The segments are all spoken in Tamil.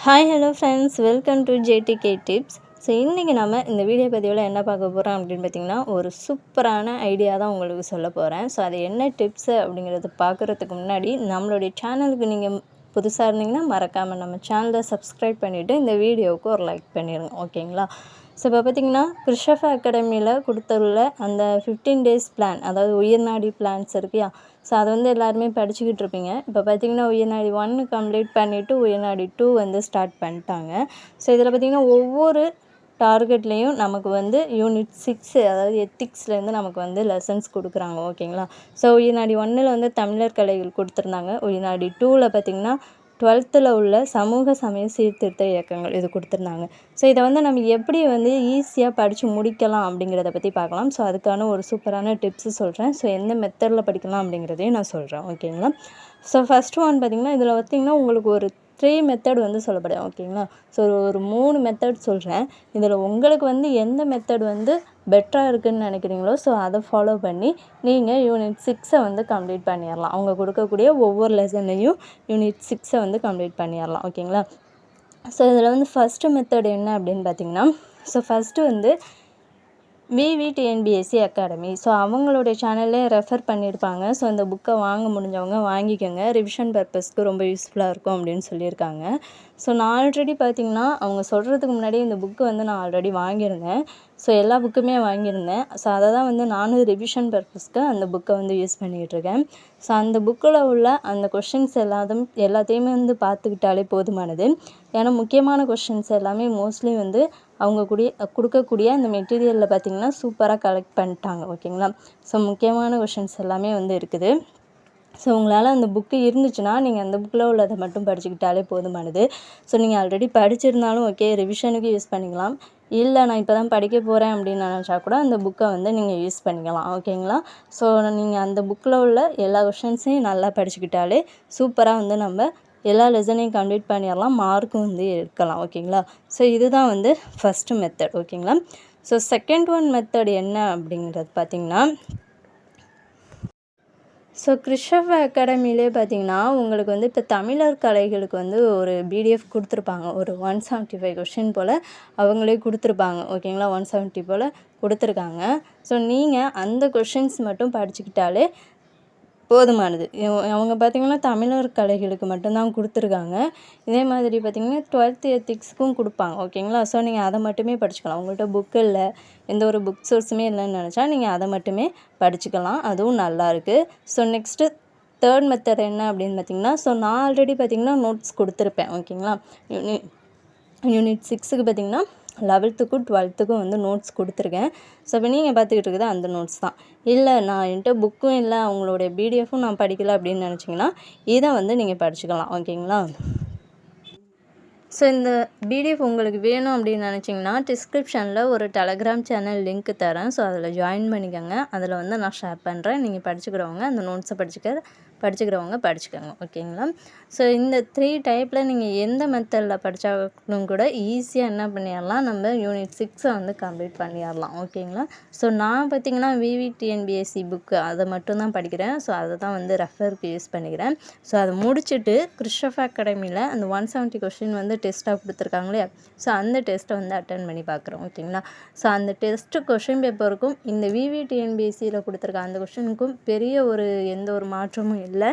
Hi hello friends, welcome to JTK tips. So இன்றைக்கி நம்ம இந்த வீடியோ பதிவில் என்ன பார்க்க போகிறோம் அப்படின்னு பார்த்திங்கன்னா, ஒரு சூப்பரான ஐடியா தான் உங்களுக்கு சொல்ல போகிறேன். ஸோ அது என்ன டிப்ஸு அப்படிங்கிறத பார்க்குறதுக்கு முன்னாடி நம்மளுடைய சேனலுக்கு நீங்கள் புதுசாக இருந்தீங்கன்னா மறக்காமல் நம்ம சேனலை சப்ஸ்கிரைப் பண்ணிவிட்டு இந்த வீடியோவுக்கு ஒரு லைக் பண்ணிடுங்க, ஓகேங்களா? ஸோ இப்போ பார்த்திங்கன்னா, கிருஷஃபா அகாடமியில் கொடுத்துள்ள அந்த 15 டேஸ் பிளான், அதாவது உயிர்நாடி பிளான்ஸ் இருக்குயா. ஸோ அதை வந்து எல்லாருமே படிச்சுக்கிட்டு இருப்பீங்க. இப்போ பார்த்திங்கன்னா உயிர்நாடி 1 கம்ப்ளீட் பண்ணிவிட்டு உயிர்நாடி 2 வந்து ஸ்டார்ட் பண்ணிட்டாங்க. ஸோ இதில் பார்த்திங்கன்னா ஒவ்வொரு டார்கெட்லேயும் நமக்கு வந்து யூனிட் 6, அதாவது எத்திக்ஸ்லேருந்து நமக்கு வந்து லெசன்ஸ் கொடுக்குறாங்க, ஓகேங்களா? ஸோ உயிர்நாடி 1ல் வந்து தமிழர் கலைகள் கொடுத்துருந்தாங்க. உயிர்நாடி 2ல் பார்த்திங்கன்னா 12th உள்ள சமூக சமய சீர்திருத்த இயக்கங்கள் இது கொடுத்துருந்தாங்க. ஸோ இதை வந்து நம்ம எப்படி வந்து ஈஸியாக படித்து முடிக்கலாம் அப்படிங்கிறத பற்றி பார்க்கலாம். ஸோ அதுக்கான ஒரு சூப்பரான டிப்ஸு சொல்கிறேன். ஸோ எந்த மெத்தடில் படிக்கலாம் அப்படிங்கிறதையும் நான் சொல்கிறேன், ஓகேங்களா? ஸோ ஃபஸ்ட் ஒன் பார்த்திங்கன்னா, இதில் பார்த்திங்கன்னா உங்களுக்கு ஒரு 3 மெத்தட் வந்து சொல்லப்படும், ஓகேங்களா? ஸோ ஒரு 3 மெத்தட் சொல்கிறேன். இதில் உங்களுக்கு வந்து எந்த மெத்தட் வந்து பெட்டராக இருக்குதுன்னு நினைக்கிறீங்களோ ஸோ அதை ஃபாலோ பண்ணி நீங்கள் யூனிட் 6 வந்து கம்ப்ளீட் பண்ணிடலாம். அவங்க கொடுக்கக்கூடிய ஒவ்வொரு லெசன்லையும் யூனிட் 6 வந்து கம்ப்ளீட் பண்ணிடலாம், ஓகேங்களா? ஸோ இதில் வந்து ஃபஸ்ட்டு மெத்தட் என்ன அப்படின்னு பார்த்திங்கன்னா, ஸோ ஃபஸ்ட்டு வந்து VVTNBSC அகாடமி. ஸோ அவங்களுடைய சேனல்லே ரெஃபர் பண்ணியிருப்பாங்க. ஸோ இந்த புக்கை வாங்க முடிஞ்சவங்க வாங்கிக்கோங்க, ரிவிஷன் பர்பஸ்க்கு ரொம்ப யூஸ்ஃபுல்லாக இருக்கும் அப்படின்னு சொல்லியிருக்காங்க. ஸோ நான் ஆல்ரெடி பார்த்திங்கன்னா அவங்க சொல்கிறதுக்கு முன்னாடி இந்த புக்கு வந்து நான் ஆல்ரெடி வாங்கியிருந்தேன். ஸோ எல்லா புக்குமே வாங்கியிருந்தேன். ஸோ அதை தான் வந்து நானும் ரிவிஷன் பர்பஸ்க்கு அந்த புக்கை வந்து யூஸ் பண்ணிகிட்ருக்கேன். ஸோ அந்த புக்கில் உள்ள அந்த கொஷின்ஸ் எல்லாத்தையுமே வந்து பார்த்துக்கிட்டாலே போதுமானது. ஏன்னா முக்கியமான கொஷின்ஸ் எல்லாமே மோஸ்ட்லி வந்து அவங்க கொடுக்கக்கூடிய அந்த மெட்டீரியலில் பார்த்திங்கன்னா சூப்பராக கலெக்ட் பண்ணிட்டாங்க, ஓகேங்களா? ஸோ முக்கியமான கொஷின்ஸ் எல்லாமே வந்து இருக்குது. ஸோ உங்களால் அந்த புக்கு இருந்துச்சுன்னா நீங்கள் அந்த புக்கில் உள்ளதை மட்டும் படிச்சுக்கிட்டாலே போதுமானது. ஸோ நீங்கள் ஆல்ரெடி படிச்சிருந்தாலும் ஓகே, ரிவிஷனுக்கு யூஸ் பண்ணிக்கலாம். இல்லை நான் இப்போ தான் படிக்க போகிறேன் அப்படின்னு நினச்சா கூட அந்த புக்கை வந்து நீங்கள் யூஸ் பண்ணிக்கலாம், ஓகேங்களா? ஸோ நீங்கள் அந்த புக்கில் உள்ள எல்லா கொஷின்ஸையும் நல்லா படிச்சுக்கிட்டாலே சூப்பராக வந்து நம்ம எல்லா லெசனையும் கம்ப்ளீட் பண்ணிடலாம், மார்க்கும் வந்து எடுக்கலாம், ஓகேங்களா? ஸோ இதுதான் வந்து ஃபஸ்ட்டு மெத்தட், ஓகேங்களா? ஸோ செகண்ட் ஒன் மெத்தட் என்ன அப்படிங்கிறது பார்த்திங்கன்னா, ஸோ கிருஷஃபா அகாடமிலே பார்த்திங்கன்னா உங்களுக்கு வந்து இப்போ தமிழர் கலைகளுக்கு வந்து ஒரு PDF கொடுத்துருப்பாங்க. ஒரு 175 கொஷின் போல் அவங்களே கொடுத்துருப்பாங்க, ஓகேங்களா? 170 போல் கொடுத்துருக்காங்க. ஸோ நீங்கள் அந்த கொஷின்ஸ் மட்டும் படிச்சுக்கிட்டாலே போதுமானது. அவங்க பார்த்திங்கன்னா தமிழர் கலைகளுக்கு மட்டும்தான் கொடுத்துருக்காங்க. இதே மாதிரி பார்த்திங்கன்னா 12th எத்திக்ஸுக்கும் கொடுப்பாங்க, ஓகேங்களா? ஸோ நீங்கள் அதை மட்டுமே படிச்சுக்கலாம். உங்கள்கிட்ட புக்கு இல்லை, எந்த ஒரு புக் சோர்ஸுமே இல்லைன்னு நினச்சா நீங்கள் அதை மட்டுமே படிச்சுக்கலாம், அதுவும் நல்லாயிருக்கு. ஸோ நெக்ஸ்ட்டு தேர்ட் மெத்தட் என்ன அப்படின்னு பார்த்திங்கன்னா, ஸோ நான் ஆல்ரெடி பார்த்திங்கன்னா நோட்ஸ் கொடுத்துருப்பேன், ஓகேங்களா? யூனிட் 6க்கு பார்த்திங்கன்னா 11க்கும் 12க்கும் வந்து நோட்ஸ் கொடுத்துருக்கேன். ஸோ இப்போ நீங்கள் பார்த்துக்கிட்டு இருக்குது அந்த நோட்ஸ் தான். இல்லை நான் என்கிட்ட புக்கும் இல்லை, அவங்களுடைய PDF-ம் நான் படிக்கலை அப்படின்னு நினச்சிங்கன்னா இதை வந்து நீங்கள் படிச்சுக்கலாம், ஓகேங்களா? ஸோ இந்த PDF உங்களுக்கு வேணும் அப்படின்னு நினச்சிங்கன்னா டிஸ்கிரிப்ஷனில் ஒரு டெலகிராம் சேனல் லிங்க் தரேன். ஸோ அதில் ஜாயின் பண்ணிக்கோங்க. அதில் வந்து நான் ஷேர் பண்ணுறேன். நீங்கள் படிச்சுக்கிறவங்க அந்த நோட்ஸை படிச்சுக்கிறவங்க படிச்சுக்கோங்க, ஓகேங்களா? ஸோ இந்த 3 டைப்பில் நீங்கள் எந்த மெத்தடில் படித்தாலும் கூட ஈஸியாக என்ன பண்ணிடலாம், நம்ம யூனிட் 6 வந்து கம்ப்ளீட் பண்ணிடலாம், ஓகேங்களா? ஸோ நான் பார்த்திங்கன்னா VVTNBSC புக்கு அதை மட்டும்தான் படிக்கிறேன். ஸோ அதை தான் வந்து ரெஃபருக்கு யூஸ் பண்ணிக்கிறேன். ஸோ அதை முடிச்சுட்டு கிருஷஃபா அகாடமியில் அந்த 170 கொஷின் வந்து டெஸ்ட்டாக கொடுத்துருக்காங்களே, ஸோ அந்த டெஸ்ட்டை வந்து அட்டன் பண்ணி பார்க்குறோம், ஓகேங்களா? ஸோ அந்த டெஸ்ட்டு கொஷின் பேப்பருக்கும் இந்த VVTNBSCயில் கொடுத்துருக்க அந்த கொஷினுக்கும் பெரிய எந்த ஒரு மாற்றமும் இல்லை.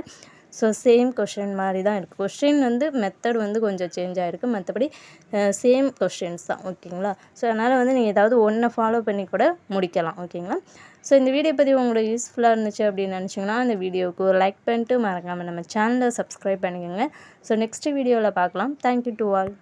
ஸோ சேம் கொஷின் மாதிரி தான் இருக்குது. கொஷின் வந்து மெத்தட் வந்து கொஞ்சம் சேஞ்ச் ஆகிருக்கு, மற்றபடி சேம் கொஷின்ஸ் தான், ஓகேங்களா? ஸோ அதனால் வந்து நீங்கள் ஏதாவது ஒன்றை ஃபாலோ பண்ணி கூட முடிக்கலாம், ஓகேங்களா? ஸோ இந்த வீடியோ பற்றி உங்களுக்கு யூஸ்ஃபுல்லாக இருந்துச்சு அப்படின்னு நினச்சிங்கன்னா இந்த வீடியோவுக்கு ஒரு லைக் பண்ணிட்டு மறக்காமல் நம்ம சேனலை சப்ஸ்கிரைப் பண்ணிக்கோங்க. ஸோ நெக்ஸ்ட் வீடியோவில் பார்க்கலாம். Thank you to all.